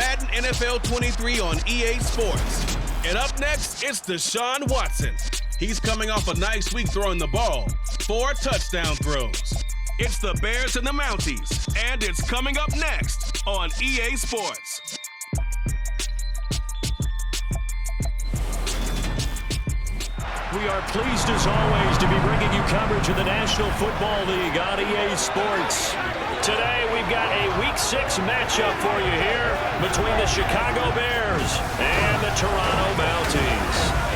Madden NFL 23 on EA Sports. And up next, it's Deshaun Watson. He's coming off a nice week throwing the ball. 4 touchdown throws. It's the Bears and the Mounties, and it's coming up next on EA Sports. We are pleased as always to be bringing you coverage of the National Football League on EA Sports. Today we've got a Week 6 matchup for you here between the Chicago Bears and the Toronto Mounties.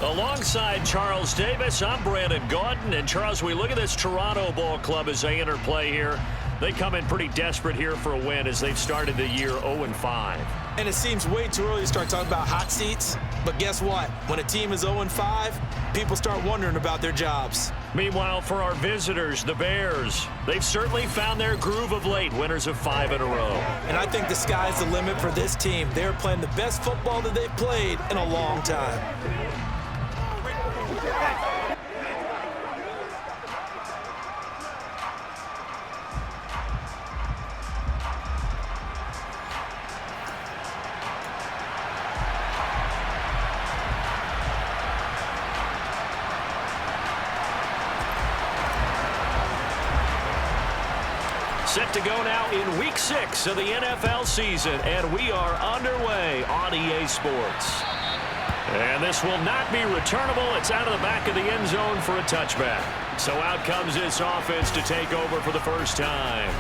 Alongside Charles Davis, I'm Brandon Gordon. And Charles, we look at this Toronto ball club as they enter play here. They come in pretty desperate here for a win as they've started the year 0-5. And it seems way too early to start talking about hot seats. But guess what? When a team is 0-5, people start wondering about their jobs. Meanwhile, for our visitors, the Bears, they've certainly found their groove of late, winners of 5 in a row. And I think the sky's the limit for this team. They're playing the best football that they've played in a long time. Set to go now in Week 6 of the NFL season, and we are underway on EA Sports. And this will not be returnable. It's out of the back of the end zone for a touchback. So out comes this offense to take over for the first time.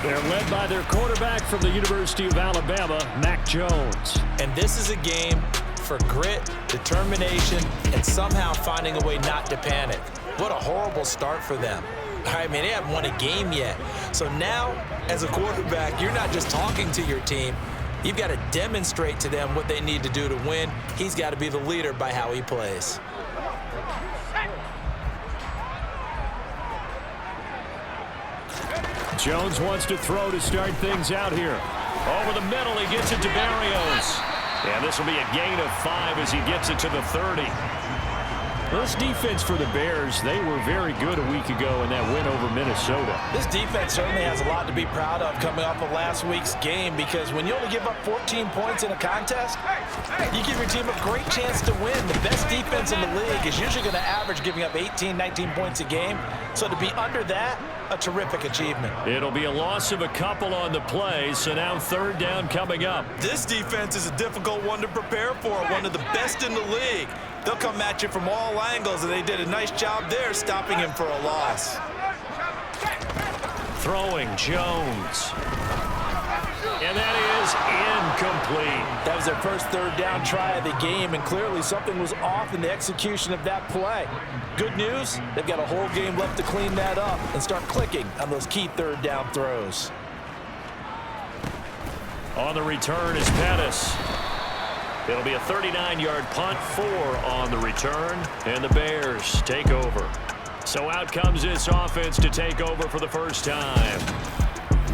They're led by their quarterback from the University of Alabama, Mac Jones. And this is a game for grit, determination, and somehow finding a way not to panic. What a horrible start for them. I mean, they haven't won a game yet. So now, as a quarterback, you're not just talking to your team. You've got to demonstrate to them what they need to do to win. He's got to be the leader by how he plays. Jones wants to throw to start things out here. Over the middle, he gets it to Barrios. And this will be a gain of 5 as he gets it to the 30. This defense for the Bears, they were very good a week ago in that win over Minnesota. This defense certainly has a lot to be proud of coming off of last week's game, because when you only give up 14 points in a contest, you give your team a great chance to win. The best defense in the league is usually going to average giving up 18, 19 points a game. So to be under that, a terrific achievement. It'll be a loss of a couple on the play, so now 3rd down coming up. This defense is a difficult one to prepare for, one of the best in the league. They'll come at you from all angles, and they did a nice job there stopping him for a loss. Throwing Jones. And that is incomplete. That was their first 3rd down try of the game, and clearly something was off in the execution of that play. Good news, they've got a whole game left to clean that up and start clicking on those key 3rd down throws. On the return is Pettis. It'll be a 39-yard punt, 4 on the return, and the Bears take over. So out comes this offense to take over for the first time.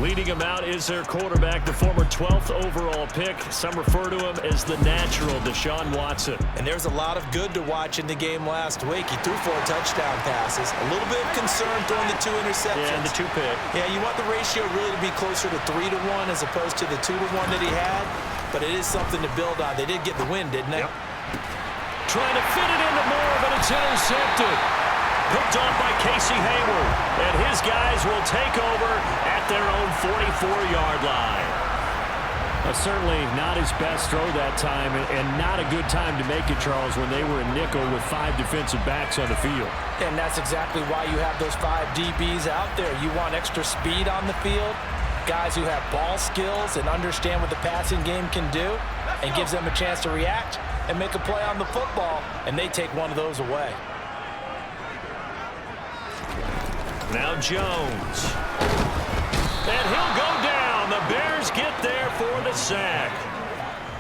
Leading him out is their quarterback, the former 12th overall pick. Some refer to him as the natural Deshaun Watson. And there's a lot of good to watch in the game last week. He threw 4 touchdown passes. A little bit of concern throwing the 2 interceptions. Yeah, and the 2 pick. Yeah, you want the ratio really to be closer to 3-1 as opposed to the 2-1 that he had. But it is something to build on. They did get the win, didn't they? Yep. Trying to fit it into Moore, but it's intercepted. Picked off by Casey Hayward. And his guys will take over at their own 44-yard line. Certainly not his best throw that time, and not a good time to make it, Charles, when they were in nickel with 5 defensive backs on the field. And that's exactly why you have those 5 DBs out there. You want extra speed on the field, guys who have ball skills and understand what the passing game can do, and gives them a chance to react and make a play on the football, and they take one of those away. Now Jones. And he'll go down. The Bears get there for the sack.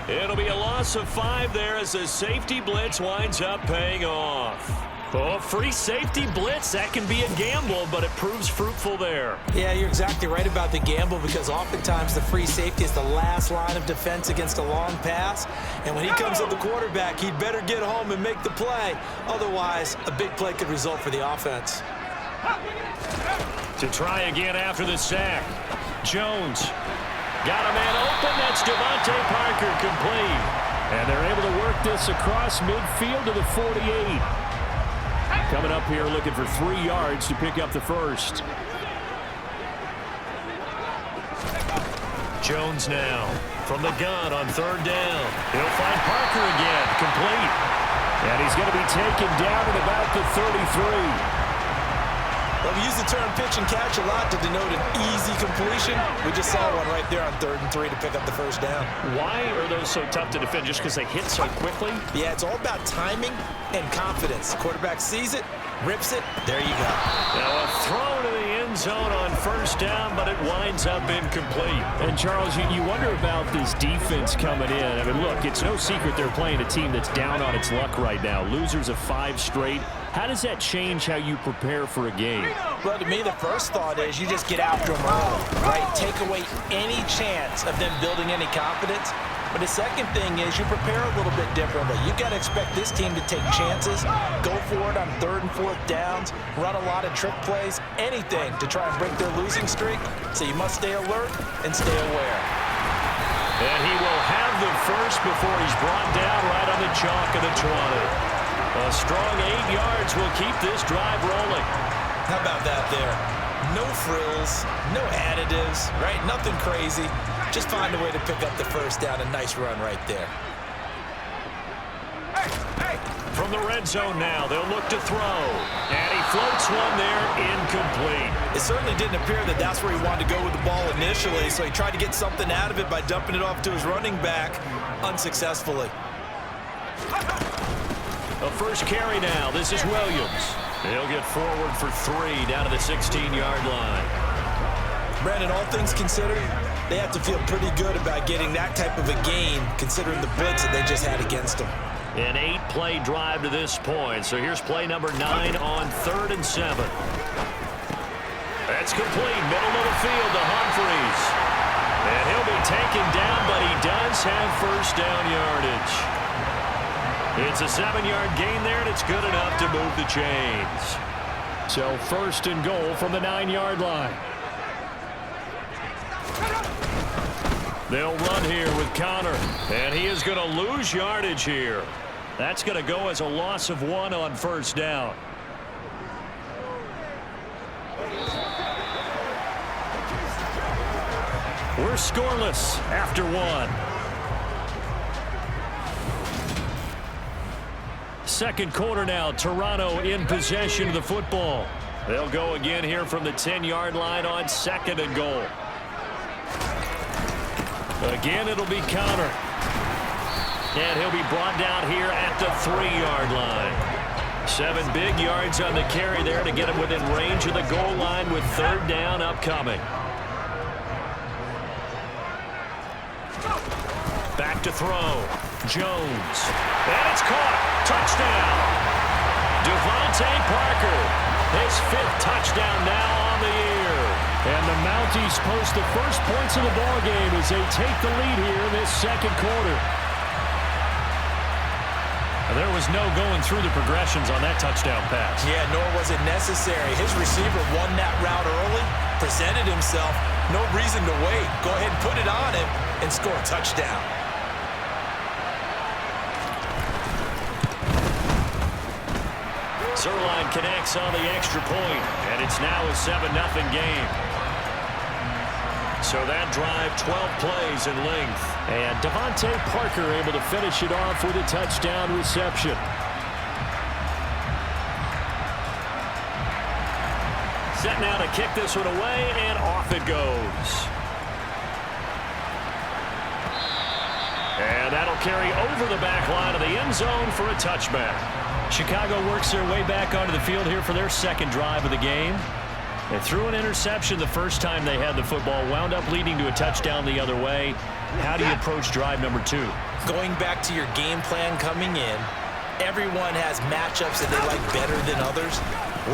It'll be a loss of 5 there as the safety blitz winds up paying off. Oh, free safety blitz. That can be a gamble, but it proves fruitful there. Yeah, you're exactly right about the gamble because oftentimes the free safety is the last line of defense against a long pass. And when he comes at the quarterback, he'd better get home and make the play. Otherwise, a big play could result for the offense. To try again after the sack. Jones got a man open. That's Devontae Parker complete. And they're able to work this across midfield to the 48. Coming up here looking for 3 yards to pick up the first. Jones now from the gun on 3rd down. He'll find Parker again, complete. And he's going to be taken down at about the 33. Well, we use the term pitch and catch a lot to denote an easy completion. We just saw one right there on 3rd and 3 to pick up the first down. Why are those so tough to defend? Just because they hit so quickly? Yeah, it's all about timing and confidence. Quarterback sees it, rips it, there you go. Now a throw to the end zone on 1st down, but it winds up incomplete. And Charles, you wonder about this defense coming in. I mean, look, it's no secret they're playing a team that's down on its luck right now. Losers of 5 straight. How does that change how you prepare for a game? Well, to me, the first thought is you just get after them early, right? Take away any chance of them building any confidence. But the second thing is you prepare a little bit differently. You got to expect this team to take chances, go for it on 3rd and 4th downs, run a lot of trick plays, anything to try and break their losing streak. So you must stay alert and stay aware. And he will have the first before he's brought down right on the chalk of the 20. A strong 8 yards will keep this drive rolling. How about that there? No frills, no additives, right? Nothing crazy. Just find a way to pick up the first down. A nice run right there. From the red zone now, they'll look to throw. And he floats one there, incomplete. It certainly didn't appear that that's where he wanted to go with the ball initially, so he tried to get something out of it by dumping it off to his running back unsuccessfully. A first carry now. This is Williams. He'll get forward for 3 down to the 16-yard line. Brandon, all things considered, they have to feel pretty good about getting that type of a gain considering the blitz that they just had against them. An 8-play drive to this point. So here's play number 9 on 3rd and 7. That's complete. Middle of the field to Humphries. And he'll be taken down, but he does have first down yardage. It's a 7-yard gain there, and it's good enough to move the chains. So 1st and goal from the 9-yard line. They'll run here with Connor, and he is going to lose yardage here. That's going to go as a loss of 1 on 1st down. We're scoreless after 1. Second quarter now, Toronto in possession of the football. They'll go again here from the 10-yard line on 2nd and goal. Again, it'll be Connor. And he'll be brought down here at the 3-yard line. 7 big yards on the carry there to get him within range of the goal line with 3rd down upcoming. Back to throw. Jones. And it's caught. Touchdown. Devontae Parker. His 5th touchdown now on the year. And the Mounties post the first points of the ballgame as they take the lead here in this 2nd quarter. There was no going through the progressions on that touchdown pass. Yeah, nor was it necessary. His receiver won that route early, presented himself. No reason to wait. Go ahead and put it on him and score a touchdown. Zerline connects on the extra point, and it's now a 7-0 game. So that drive, 12 plays in length. And Devontae Parker able to finish it off with a touchdown reception. Set now to kick this one away, and off it goes. And that'll carry over the back line of the end zone for a touchback. Chicago works their way back onto the field here for their 2nd drive of the game. They threw an interception the first time they had the football, wound up leading to a touchdown the other way. How do you approach drive number 2? Going back to your game plan coming in, Everyone has matchups that they like better than others,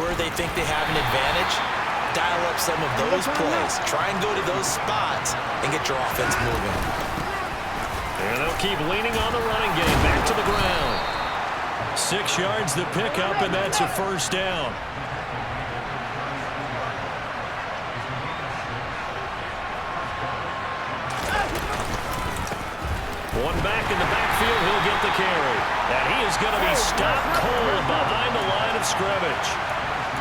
where they think they have an advantage. Dial up some of those plays. Try and go to those spots and get your offense moving. And they'll keep leaning on the running game. Back to the ground. 6 yards to pick up, and that's a first down. One back in the backfield, he'll get the carry. And he is going to be stopped cold behind the line of scrimmage.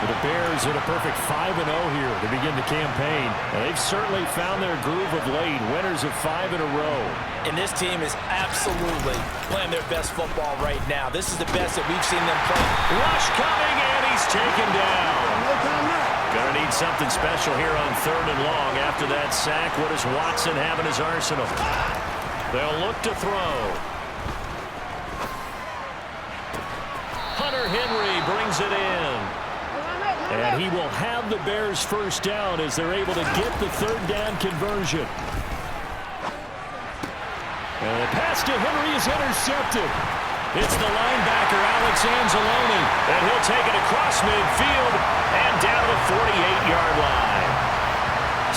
The Bears at a perfect 5-0 here to begin the campaign. And they've certainly found their groove of late, winners of 5 in a row. And this team is absolutely playing their best football right now. This is the best that we've seen them play. Rush coming, and he's taken down. Gonna need something special here on 3rd and long. After that sack, what does Watson have in his arsenal? They'll look to throw. Hunter Henry brings it in. And he will have the Bears first down as they're able to get the 3rd down conversion. And the pass to Henry is intercepted. It's the linebacker, Alex Anzalone. And he'll take it across midfield and down the 48-yard line.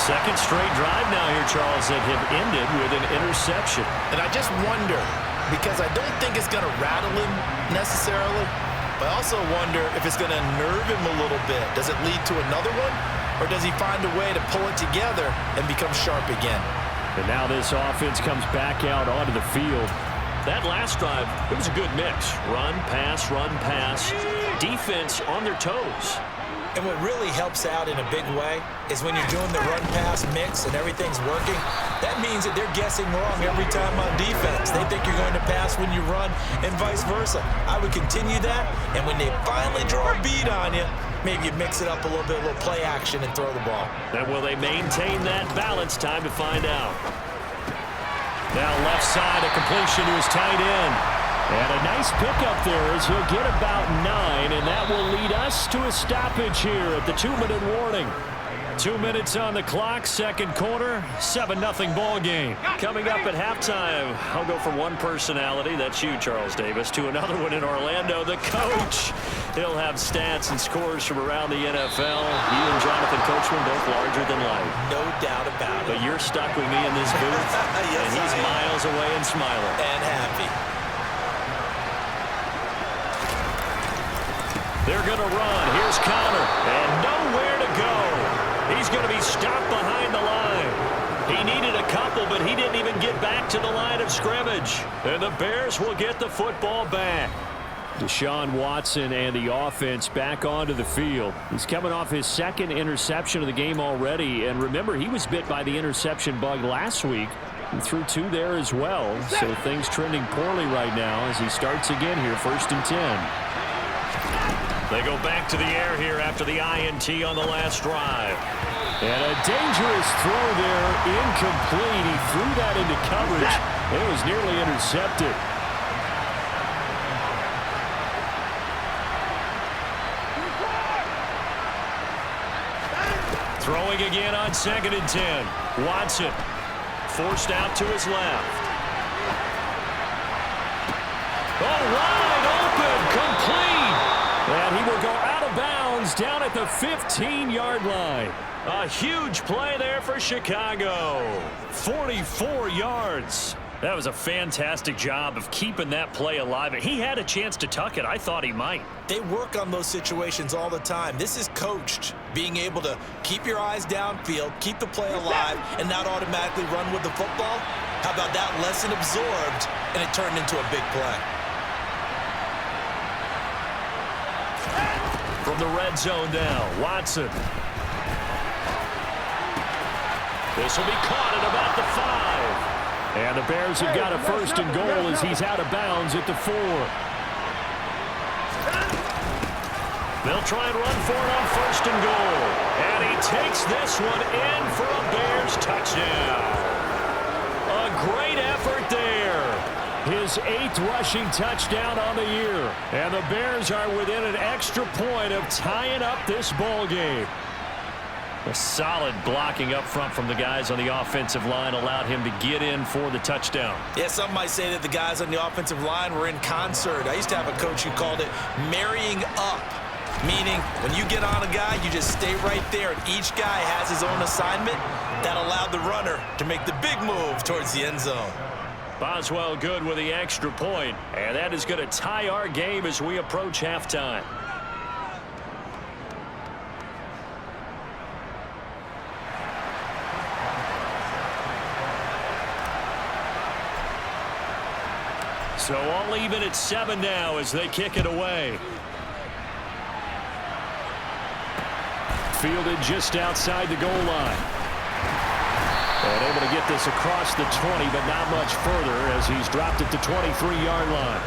Second straight drive now here, Charles, that have ended with an interception. And I just wonder, because I don't think it's going to rattle him necessarily, but I also wonder if it's going to nerve him a little bit. Does it lead to another one? Or does he find a way to pull it together and become sharp again? And now this offense comes back out onto the field. That last drive, it was a good mix. Run, pass, defense on their toes. And what really helps out in a big way is when you're doing the run-pass mix and everything's working, that means that they're guessing wrong every time on defense. They think you're going to pass when you run and vice versa. I would continue that, and when they finally draw a beat on you, maybe you mix it up a little bit, a little play action, and throw the ball. And will they maintain that balance? Time to find out. Now left side, a completion to his tight end. And a nice pickup there as he'll get about 9, and that will lead us to a stoppage here at the 2-minute warning. 2 minutes on the clock, second quarter, 7-0 ball game. Coming up at halftime, I'll go from one personality, that's you, Charles Davis, to another one in Orlando, the coach. He'll have stats and scores from around the NFL. You and Jonathan Coachman, both larger than life. No doubt about it. But you're stuck with me in this booth, yes, and he's miles away and smiling. And happy. They're going to run. Here's Connor. And nowhere to go. He's going to be stopped behind the line. He needed a couple, but he didn't even get back to the line of scrimmage. And the Bears will get the football back. Deshaun Watson and the offense back onto the field. He's coming off his second interception of the game already. And remember, he was bit by the interception bug last week. He threw 2 there as well. So things trending poorly right now as he starts again here, 1st and 10. They go back to the air here after the INT on the last drive. And a dangerous throw there, incomplete. He threw that into coverage. It was nearly intercepted. Throwing again on 2nd and 10. Watson forced out to his left. Oh, wide open, complete. And he will go out of bounds down at the 15-yard line. A huge play there for Chicago. 44 yards. That was a fantastic job of keeping that play alive. He had a chance to tuck it. I thought he might. They work on those situations all the time. This is coached. Being able to keep your eyes downfield, keep the play alive, and not automatically run with the football. How about that lesson absorbed, and it turned into a big play. From the red zone now, Watson. This will be caught at about the 5. And the Bears have got a 1st and goal as he's out of bounds at the 4. They'll try and run for it on 1st and goal. And he takes this one in for a Bears touchdown. A great effort there. His 8th rushing touchdown on the year. And the Bears are within an extra point of tying up this ball game. A solid blocking up front from the guys on the offensive line allowed him to get in for the touchdown. Yeah, some might say that the guys on the offensive line were in concert. I used to have a coach who called it marrying up, meaning when you get on a guy, you just stay right there, and each guy has his own assignment. That allowed the runner to make the big move towards the end zone. Boswell good with the extra point, and that is going to tie our game as we approach halftime. So all even at 7 now as they kick it away. Fielded just outside the goal line. And able to get this across the 20, but not much further as he's dropped it to 23-yard line.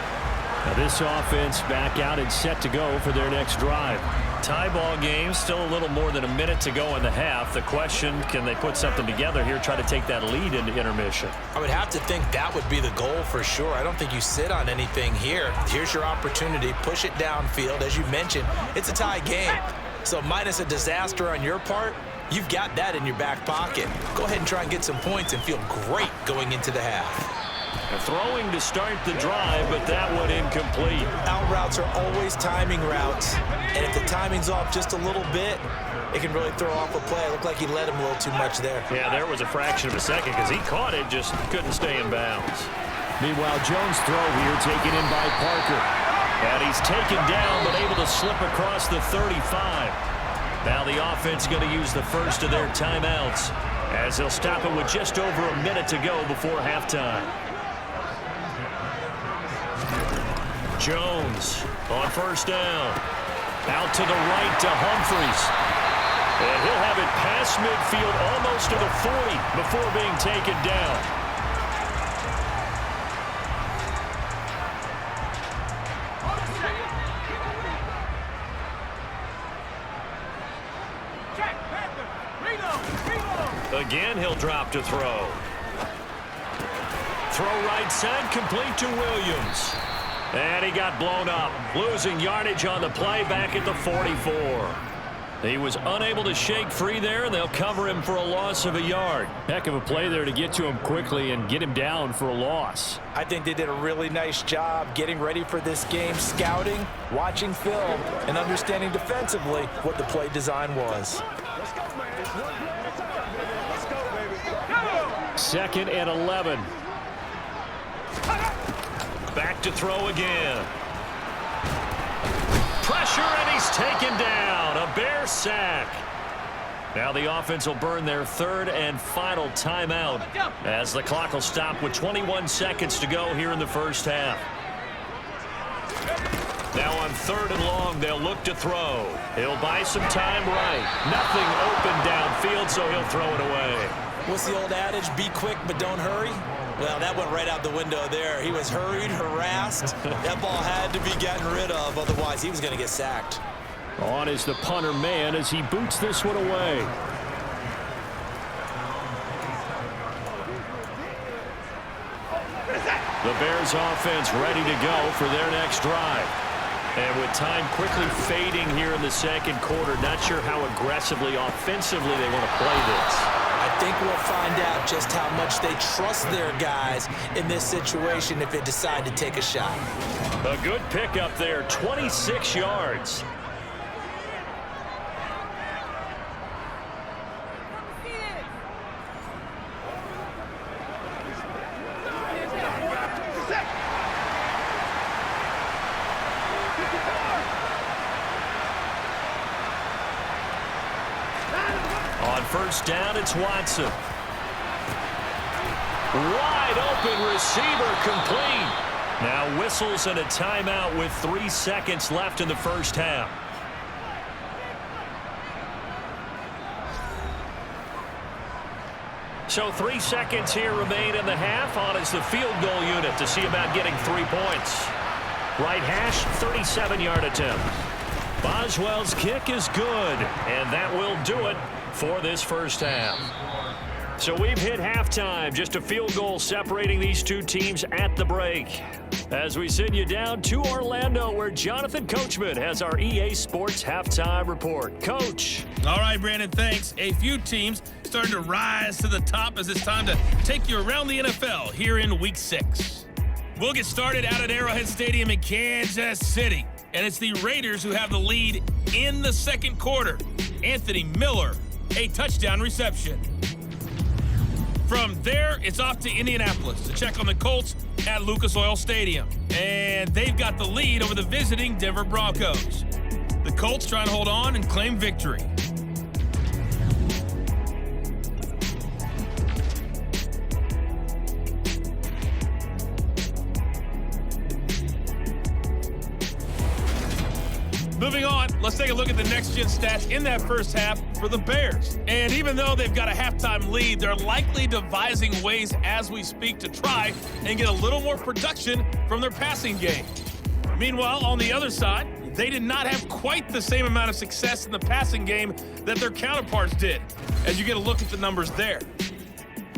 Now this offense back out and set to go for their next drive. Tie ball game, still a little more than a minute to go in the half. The question, can they put something together here, try to take that lead into intermission? I would have to think that would be the goal for sure. I don't think you sit on anything here. Here's your opportunity. Push it downfield. As you mentioned, it's a tie game. So minus a disaster on your part, you've got that in your back pocket. Go ahead and try and get some points and feel great going into the half. Throwing to start the drive, but that one incomplete. Out routes are always timing routes, and if the timing's off just a little bit, it can really throw off a play. It looked like he let him a little too much there. Yeah, there was a fraction of a second because he caught it, just couldn't stay in bounds. Meanwhile, Jones' throw here taken in by Parker. And he's taken down, but able to slip across the 35. Now the offense going to use the first of their timeouts as they'll stop it with just over a minute to go before halftime. Jones on first down. Out to the right to Humphries. And he'll have it past midfield almost to the 40 before being taken down. Again, he'll drop to throw. Throw right side, complete to Williams. And he got blown up, losing yardage on the play back at the 44. He was unable to shake free there, and they'll cover him for a loss of a yard. Heck of a play there to get to him quickly and get him down for a loss. I think they did a really nice job getting ready for this game, scouting, watching film, and understanding defensively what the play design was. Second and 11. Back to throw again. Pressure, and he's taken down. A Bear sack. Now the offense will burn their third and final timeout as the clock will stop with 21 seconds to go here in the first half. Now on third and long, they'll look to throw. He'll buy some time right. Nothing open downfield, so he'll throw it away. What's the old adage? Be quick, but don't hurry. Well, that went right out the window there. He was hurried, harassed. That ball had to be gotten rid of, otherwise he was going to get sacked. On is the punter man as he boots this one away. The Bears offense ready to go for their next drive. And with time quickly fading here in the second quarter, not sure how aggressively, offensively they want to play this. I think we'll find out just how much they trust their guys in this situation if they decide to take a shot. A good pickup there, 26 yards. On first down, it's Watson. Wide open receiver, complete. Now whistles and a timeout with 3 seconds left in the first half. So 3 seconds here remain in the half. On is the field goal unit to see about getting 3 points. Right hash, 37-yard attempt. Boswell's kick is good, and that will do it for this first half. So we've hit halftime, just a field goal separating these two teams at the break. As we send you down to Orlando, where Jonathan Coachman has our EA Sports halftime report. Coach. All right, Brandon, thanks. A few teams starting to rise to the top as it's time to take you around the NFL here in Week 6. We'll get started out at Arrowhead Stadium in Kansas City, and it's the Raiders who have the lead in the second quarter. Anthony Miller, a touchdown reception. From there, it's off to Indianapolis to check on the Colts at Lucas Oil Stadium. And they've got the lead over the visiting Denver Broncos. The Colts trying to hold on and claim victory. Moving on, let's take a look at the next-gen stats in that first half for the Bears. And even though they've got a halftime lead, they're likely devising ways as we speak to try and get a little more production from their passing game. Meanwhile, on the other side, they did not have quite the same amount of success in the passing game that their counterparts did, as you get a look at the numbers there.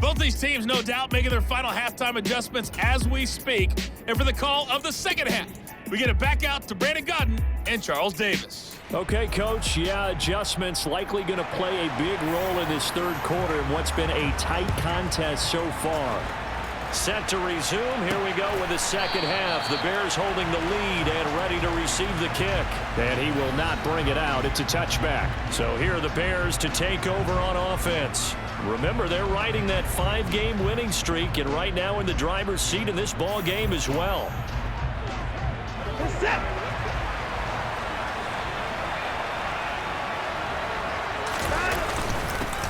Both these teams, no doubt, making their final halftime adjustments as we speak. And for the call of the second half, we get it back out to Brandon Godden and Charles Davis. Okay, Coach. Yeah, adjustments likely going to play a big role in this third quarter in what's been a tight contest so far. Set to resume. Here we go with the second half. The Bears holding the lead and ready to receive the kick. And he will not bring it out. It's a touchback. So here are the Bears to take over on offense. Remember, they're riding that 5-game winning streak, and right now in the driver's seat in this ball game as well.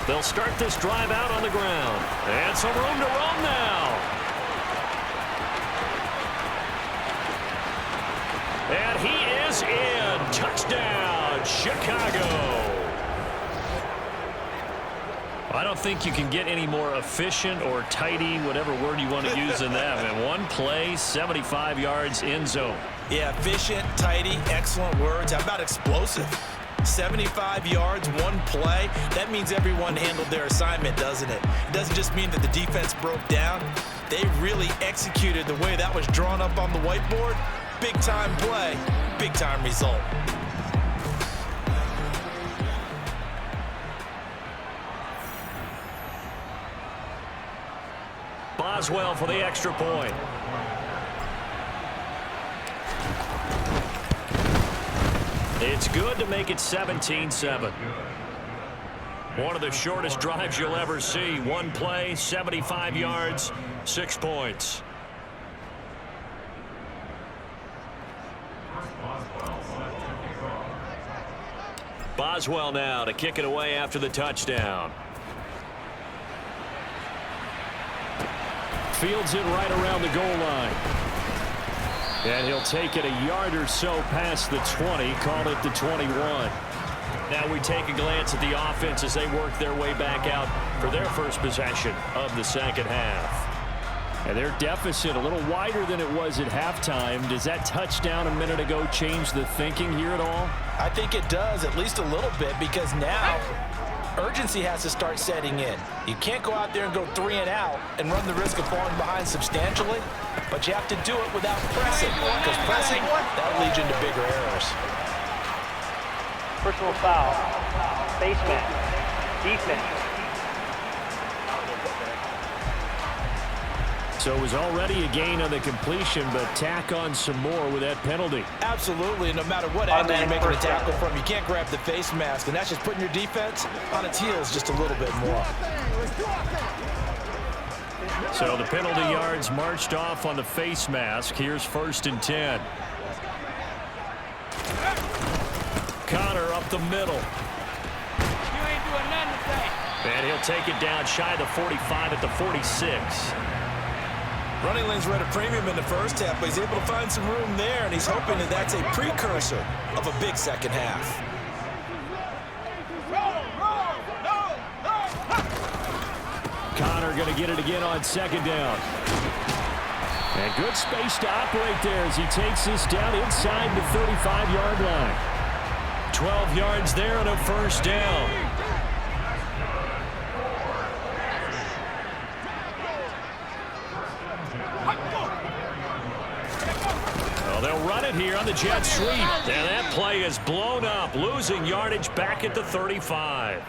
They'll start this drive out on the ground. And some room to roam now. And he is in. Touchdown, Chicago. I don't think you can get any more efficient or tidy, whatever word you want to use in that. And one play, 75 yards in zone. Yeah, efficient, tidy, excellent words. How about explosive? 75 yards, one play. That means everyone handled their assignment, doesn't it? It doesn't just mean that the defense broke down. They really executed the way that was drawn up on the whiteboard. Big-time play, big-time result. Boswell for the extra point. It's good to make it 17-7. One of the shortest drives you'll ever see. One play, 75 yards, 6 points. Boswell now to kick it away after the touchdown. Fields it right around the goal line. And he'll take it a yard or so past the 20, call it the 21. Now we take a glance at the offense as they work their way back out for their first possession of the second half. And their deficit a little wider than it was at halftime. Does that touchdown a minute ago change the thinking here at all? I think it does, at least a little bit, because now urgency has to start setting in. You can't go out there and go 3 and out and run the risk of falling behind substantially, but you have to do it without pressing, because pressing, that leads into bigger errors. Personal foul, face mask, defense. So it was already a gain on the completion, but tack on some more with that penalty. Absolutely, and no matter what angle you're making a tackle from, you can't grab the face mask, and that's just putting your defense on its heels just a little bit more. So the penalty yards marched off on the face mask. Here's 1st and 10. Connor up the middle. You ain't doing nothing today. And he'll take it down shy of the 45 at the 46. Running lanes were at a premium in the first half, but he's able to find some room there, and he's hoping that that's a precursor of a big second half. Connor going to get it again on 2nd down. And good space to operate there as he takes this down inside the 35-yard line. 12 yards there and a 1st down. it here on the jet sweep. And that play is blown up, losing yardage back at the 35.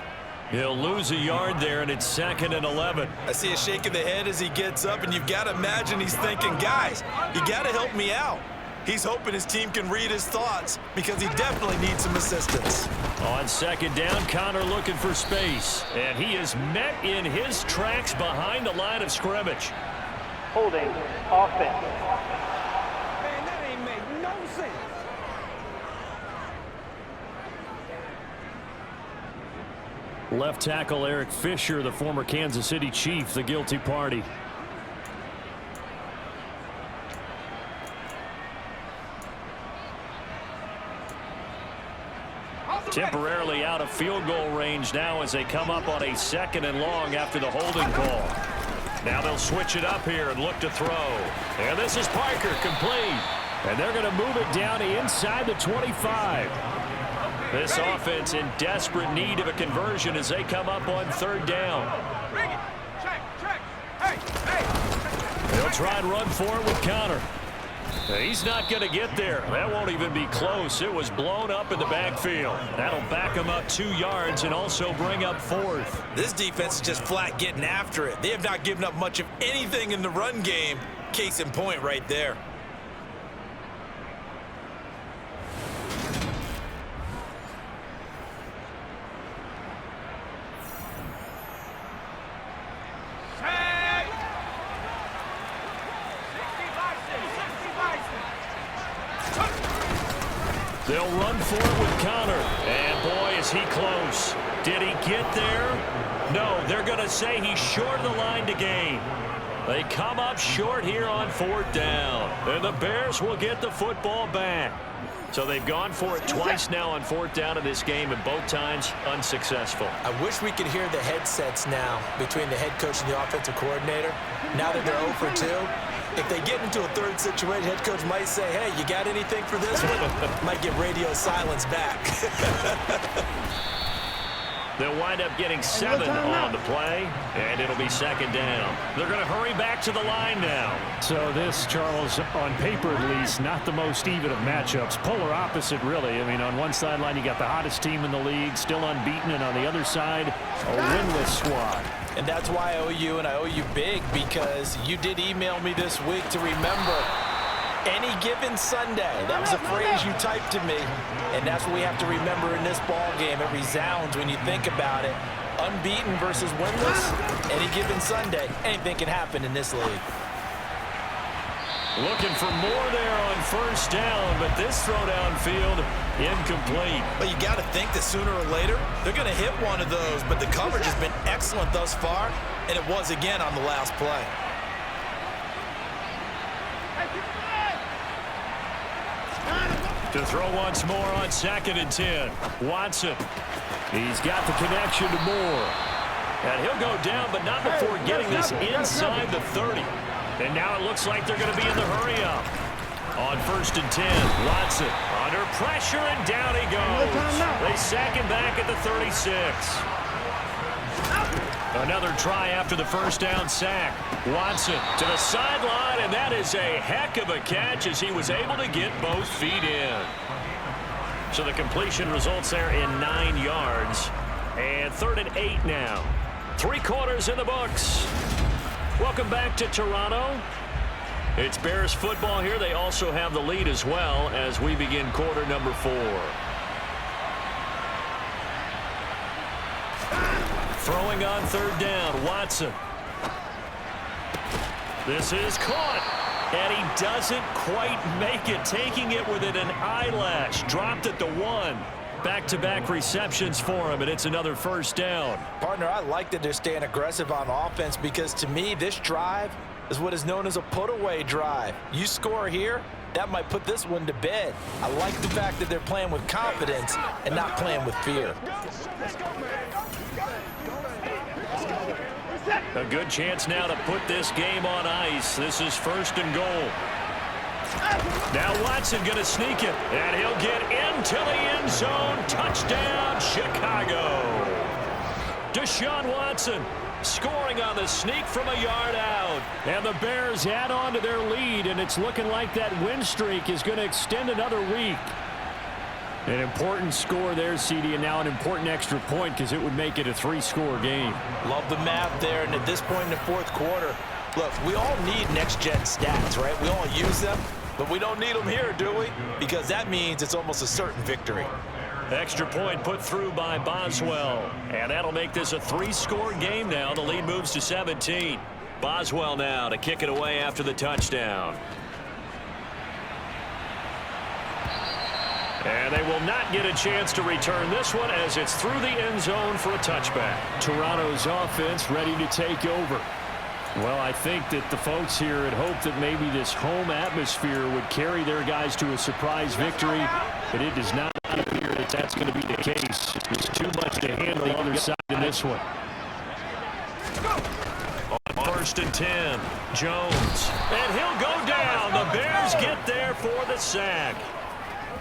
He'll lose a yard there, and it's 2nd and 11. I see a shake of the head as he gets up, and you've got to imagine he's thinking, guys, you got to help me out. He's hoping his team can read his thoughts because he definitely needs some assistance. On 2nd down, Connor looking for space. And he is met in his tracks behind the line of scrimmage. Holding offense. Man, that ain't make no sense. Left tackle Eric Fisher, the former Kansas City Chief, the guilty party. Temporarily out of field goal range now as they come up on a 2nd and long after the holding call. Now they'll switch it up here and look to throw. And this is Parker, complete. And they're going to move it down inside the 25. This offense in desperate need of a conversion as they come up on 3rd down. They'll try and run for it with Connor. He's not going to get there. That won't even be close. It was blown up in the backfield. That'll back him up 2 yards and also bring up 4th. This defense is just flat getting after it. They have not given up much of anything in the run game. Case in point right there. They'll run for it with Connor. And boy, is he close. Did he get there? No, they're going to say he's short of the line to gain. They come up short here on 4th down. And the Bears will get the football back. So they've gone for it twice now on 4th down in this game, and both times unsuccessful. I wish we could hear the headsets now between the head coach and the offensive coordinator. Now that they're 0 for 2, if they get into a 3rd situation, head coach might say, hey, you got anything for this one? Might get radio silence back. They'll wind up getting 7 on the play, and it'll be 2nd down. They're going to hurry back to the line now. So this, Charles, on paper at least, not the most even of matchups. Polar opposite, really. I mean, on one sideline, you got the hottest team in the league, still unbeaten, and on the other side, a winless squad. And that's why I owe you, and I owe you big, because you did email me this week to remember any given Sunday. That was a phrase you typed to me, and that's what we have to remember in this ball game. It resounds when you think about it. Unbeaten versus winless, any given Sunday, anything can happen in this league. Looking for more there on 1st down, but this throw downfield incomplete. But you got to think that sooner or later, they're going to hit one of those, but the coverage has been excellent thus far, and it was again on the last play. To throw once more on 2nd and 10. Watson. He's got the connection to Moore. And he'll go down, but not before getting this inside the 30. And now it looks like they're going to be in the hurry-up. On 1st and 10, Watson under pressure, and down he goes. They sack him back at the 36. Another try after the 1st down sack. Watson to the sideline, and that is a heck of a catch as he was able to get both feet in. So the completion results there in 9 yards. And 3rd and 8 now. 3 quarters in the books. Welcome back to Toronto. It's Bears football here. They also have the lead as well as we begin quarter number 4. Throwing on 3rd down, Watson. This is caught, and he doesn't quite make it, taking it within an eyelash. Dropped at the 1. Back-to-back receptions for him, and it's another 1st down. Partner, I like that they're staying aggressive on offense because, to me, this drive is what is known as a put-away drive. You score here, that might put this one to bed. I like the fact that they're playing with confidence and not playing with fear. A good chance now to put this game on ice. This is 1st and goal. Now Watson going to sneak it, and he'll get into the end zone. Touchdown, Chicago. Deshaun Watson scoring on the sneak from a yard out. And the Bears add on to their lead, and it's looking like that win streak is going to extend another week. An important score there, CD, and now an important extra point because it would make it a 3-score game. Love the math there, and at this point in the fourth quarter, look, we all need next-gen stats, right? We all use them, but we don't need them here, do we? Because that means it's almost a certain victory. Extra point put through by Boswell, and that'll make this a 3-score game now. The lead moves to 17. Boswell now to kick it away after the touchdown. And they will not get a chance to return this one as it's through the end zone for a touchback. Toronto's offense ready to take over. Well, I think that the folks here had hoped that maybe this home atmosphere would carry their guys to a surprise victory, but it does not appear that that's going to be the case. There's too much to handle the other side in this one. On 1st and 10, Jones. And he'll go down. The Bears get there for the sack.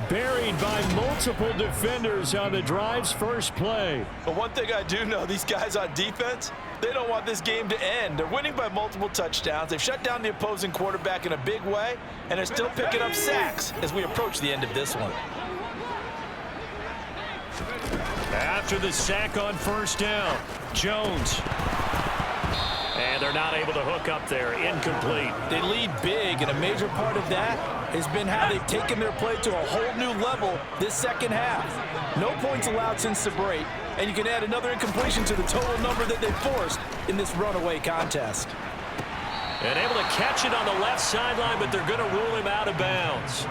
Buried by multiple defenders on the drive's first play. But one thing I do know, these guys on defense, they don't want this game to end. They're winning by multiple touchdowns. They've shut down the opposing quarterback in a big way, and they're still picking up sacks as we approach the end of this one. After the sack on 1st down, Jones. And they're not able to hook up there. Incomplete. They lead big, and a major part of that has been how they've taken their play to a whole new level this second half. No points allowed since the break, and you can add another incompletion to the total number that they forced in this runaway contest. And able to catch it on the left sideline, but they're going to rule him out of bounds.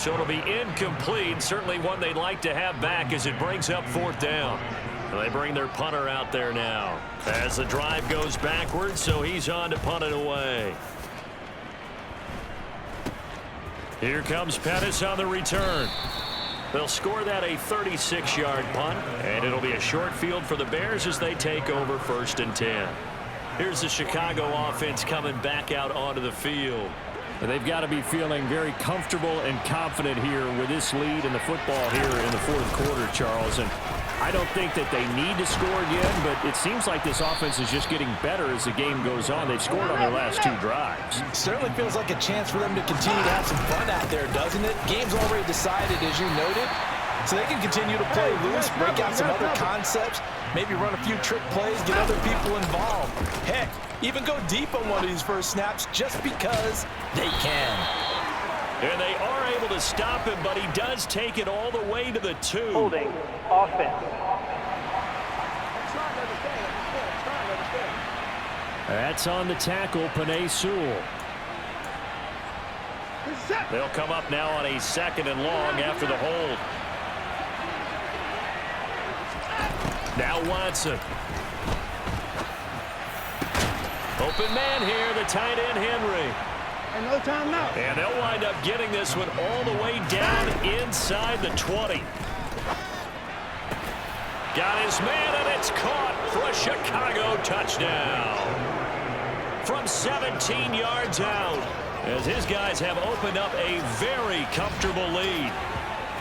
So it'll be incomplete. Certainly one they'd like to have back as it brings up 4th down. They bring their punter out there now as the drive goes backwards, so he's on to punt it away. Here comes Pettis on the return. They'll score that a 36-yard punt, and it'll be a short field for the Bears as they take over 1st and 10. Here's the Chicago offense coming back out onto the field. They've got to be feeling very comfortable and confident here with this lead in the football here in the fourth quarter, Charles. And I don't think that they need to score again, but it seems like this offense is just getting better as the game goes on. They've scored on their last 2 drives. Certainly feels like a chance for them to continue to have some fun out there, doesn't it? Game's already decided, as you noted, so they can continue to play loose, break out some other concepts, maybe run a few trick plays, get other people involved. Heck, even go deep on one of these first snaps just because they can. And they are able to stop him, but he does take it all the way to the 2. Holding offense. That's on the tackle, Penei Sewell. They'll come up now on a 2nd and long after the hold. Now Watson. Open man here, the tight end Henry. And no time now. And they'll wind up getting this one all the way down inside the 20. Got his man, and it's caught for a Chicago touchdown. From 17 yards out, as his guys have opened up a very comfortable lead.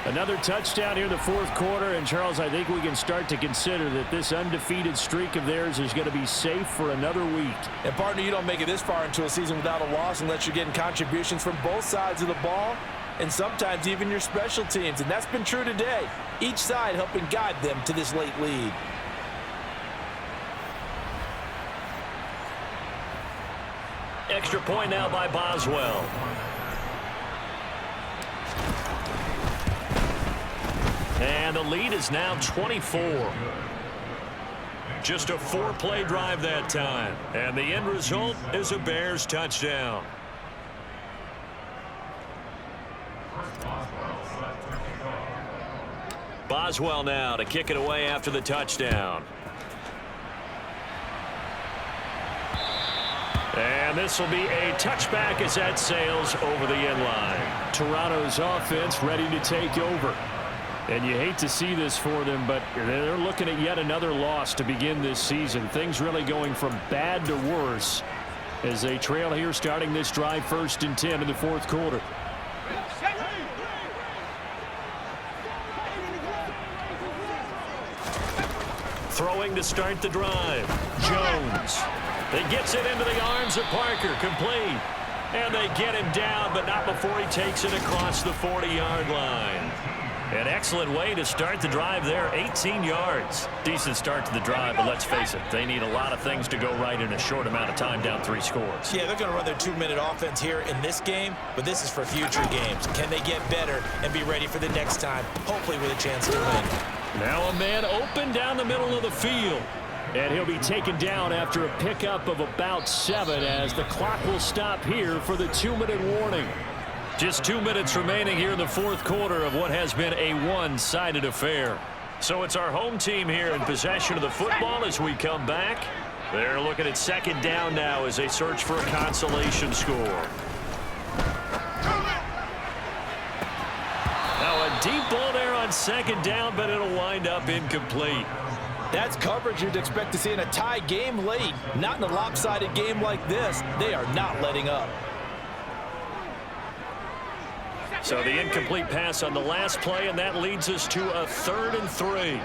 Another touchdown here in the fourth quarter, and Charles, I think we can start to consider that this undefeated streak of theirs is going to be safe for another week. And partner, you don't make it this far into a season without a loss unless you're getting contributions from both sides of the ball and sometimes even your special teams, and that's been true today. Each side helping guide them to this late lead. Extra point now by Boswell. And the lead is now 24. Just a 4-play drive that time. And the end result is a Bears touchdown. Boswell now to kick it away after the touchdown. And this will be a touchback as that sails over the end line. Toronto's offense ready to take over. And you hate to see this for them, but they're looking at yet another loss to begin this season. Things really going from bad to worse as they trail here starting this drive 1st and 10 in the fourth quarter. Throwing to start the drive. Jones. He gets it into the arms of Parker. Complete. And they get him down, but not before he takes it across the 40-yard line. An excellent way to start the drive there, 18 yards. Decent start to the drive, but let's face it, they need a lot of things to go right in a short amount of time, down 3 scores. Yeah, they're going to run their 2-minute offense here in this game, but this is for future games. Can they get better and be ready for the next time, hopefully with a chance to win? Now a man open down the middle of the field. And he'll be taken down after a pickup of about 7 as the clock will stop here for the 2-minute warning. Just 2 minutes remaining here in the 4th quarter of what has been a one-sided affair. So it's our home team here in possession of the football as we come back. They're looking at 2nd down now as they search for a consolation score. Now a deep ball there on 2nd down, but it'll wind up incomplete. That's coverage you'd expect to see in a tie game late. Not in a lopsided game like this. They are not letting up. So the incomplete pass on the last play, and that leads us to a 3rd and 3.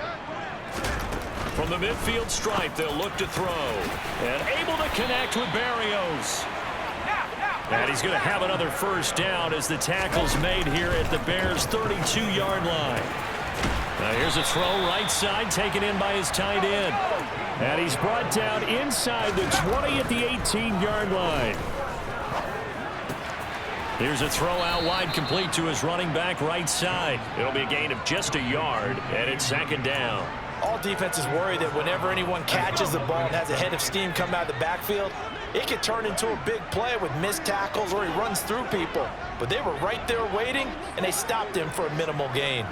From the midfield stripe, they'll look to throw. And able to connect with Barrios. And he's going to have another 1st down as the tackle's made here at the Bears' 32-yard line. Now here's a throw right side, taken in by his tight end. And he's brought down inside the 20 at the 18-yard line. Here's a throw out wide, complete to his running back right side. It'll be a gain of just a yard, and it's 2nd down. All defenses worry that whenever anyone catches the ball and has a head of steam come out of the backfield, it could turn into a big play with missed tackles or he runs through people. But they were right there waiting, and they stopped him for a minimal gain.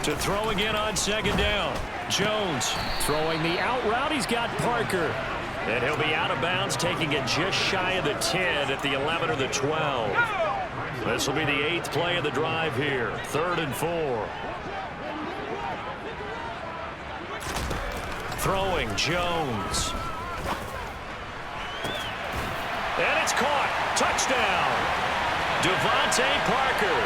To throw again on 2nd down. Jones throwing the out route. He's got Parker. And he'll be out of bounds, taking it just shy of the 10 at the 11 or the 12. This will be the 8th play of the drive here. 3rd and 4. Throwing, Jones. And it's caught. Touchdown. Devontae Parker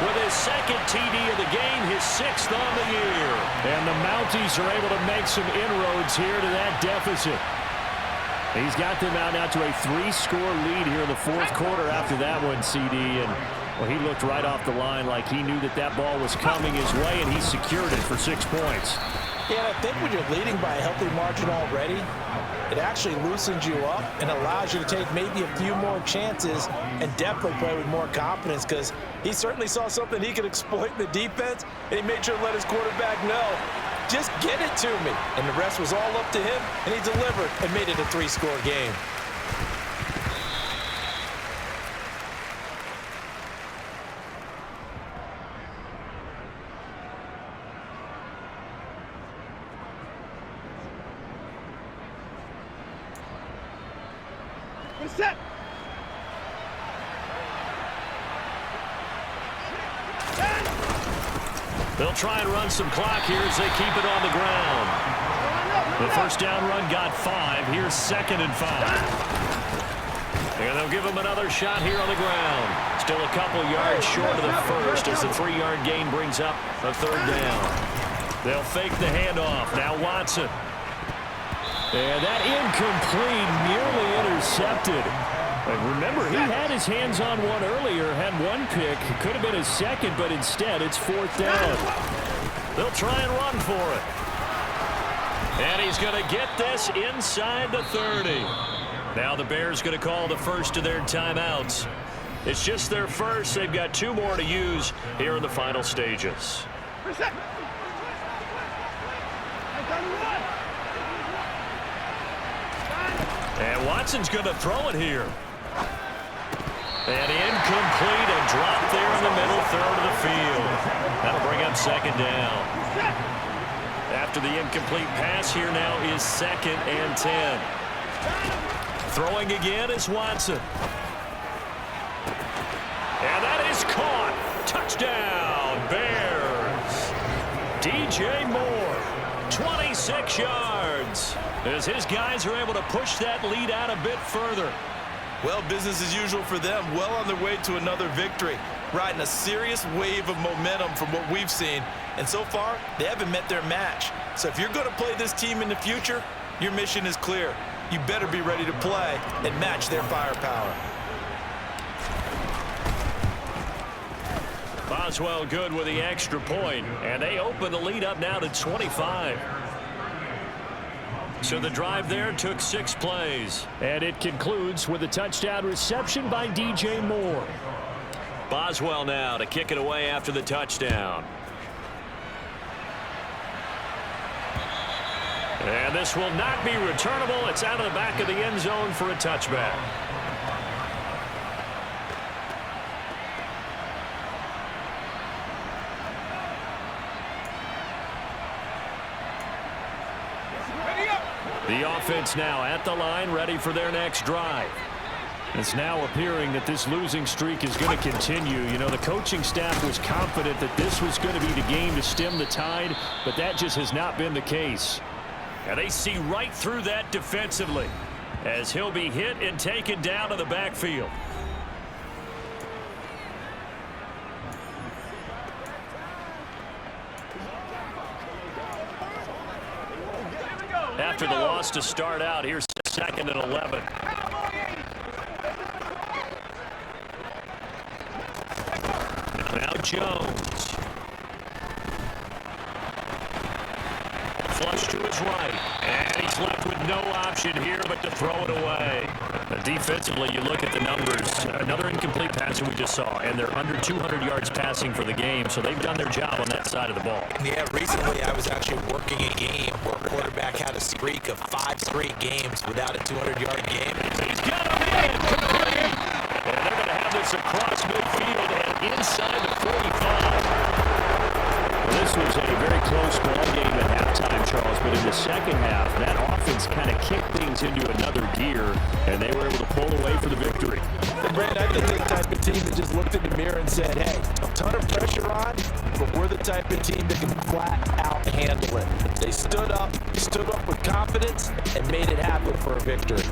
with his 2nd TD of the game, his 6th on the year. And the Mounties are able to make some inroads here to that deficit. He's got them out now to a 3-score lead here in the 4th quarter after that one, CD. And well, he looked right off the line like he knew that that ball was coming his way, and he secured it for 6 points. Yeah, I think when you're leading by a healthy margin already, it actually loosens you up and allows you to take maybe a few more chances and definitely play with more confidence, because he certainly saw something he could exploit in the defense, and he made sure to let his quarterback know, just get it to me. And the rest was all up to him, and he delivered and made it a 3-score game. Set. They'll try and run some clock here as they keep it on the ground. The 1st down run got 5. Here's 2nd and 5. And they'll give him another shot here on the ground. Still a couple yards short of the 1st as the 3-yard gain brings up a 3rd down. They'll fake the handoff. Now Watson. And that incomplete, nearly intercepted. And remember, he had his hands on one earlier, had one pick. It could have been his 2nd, but instead it's 4th down. They'll try and run for it. And he's going to get this inside the 30. Now the Bears going to call the first of their timeouts. It's just their first. They've got 2 more to use here in the final stages. And Watson's going to throw it here. And incomplete, a drop there in the middle 3rd of the field. That'll bring up 2nd down. After the incomplete pass, here now is 2nd and 10. Throwing again is Watson. And that is caught. Touchdown, Bears. DJ Moore, 26 yards. As his guys are able to push that lead out a bit further. Well, business as usual for them, well on their way to another victory, riding a serious wave of momentum from what we've seen. And so far, they haven't met their match. So if you're going to play this team in the future, your mission is clear. You better be ready to play and match their firepower. Boswell good with the extra point, and they open the lead up now to 25. So the drive there took 6 plays. And it concludes with a touchdown reception by DJ Moore. Boswell now to kick it away after the touchdown. And this will not be returnable. It's out of the back of the end zone for a touchback. The offense now at the line, ready for their next drive. It's now appearing that this losing streak is going to continue. You know, the coaching staff was confident that this was going to be the game to stem the tide, but that just has not been the case. And they see right through that defensively as he'll be hit and taken down to the backfield. After the loss to start out, here's 2nd and 11. Now Jones. Flush to his right. And he's left with no option here but to throw it away. Defensively, you look at the numbers. Another incomplete pass that we just saw, and they're under 200 yards passing for the game, so they've done their job on that side of the ball. Yeah, recently I was actually working a game where a quarterback had a streak of 5 straight games without a 200-yard game. He's got him in. Complete. And they're going to have this across midfield and inside the 45. Well, this was a very close ball game at halftime, Charles, but in the second half, that offense kind of kicked things into another gear, and they were able to pull away for the victory. And Brand, I think they're the type of team that just looked in the mirror and said, hey, a ton of pressure on, but we're the type of team that can flat out handle it. They stood up with confidence, and made it happen for a victory.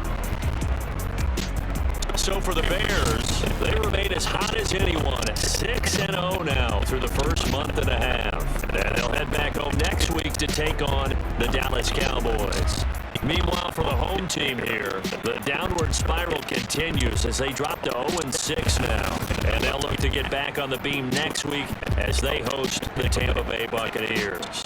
So for the Bears, they remain as hot as anyone at 6-0 now through the first month and a half. And they'll head back home next week to take on the Dallas Cowboys. Meanwhile, for the home team here, the downward spiral continues as they drop to 0-6 now. And they'll look to get back on the beam next week as they host the Tampa Bay Buccaneers.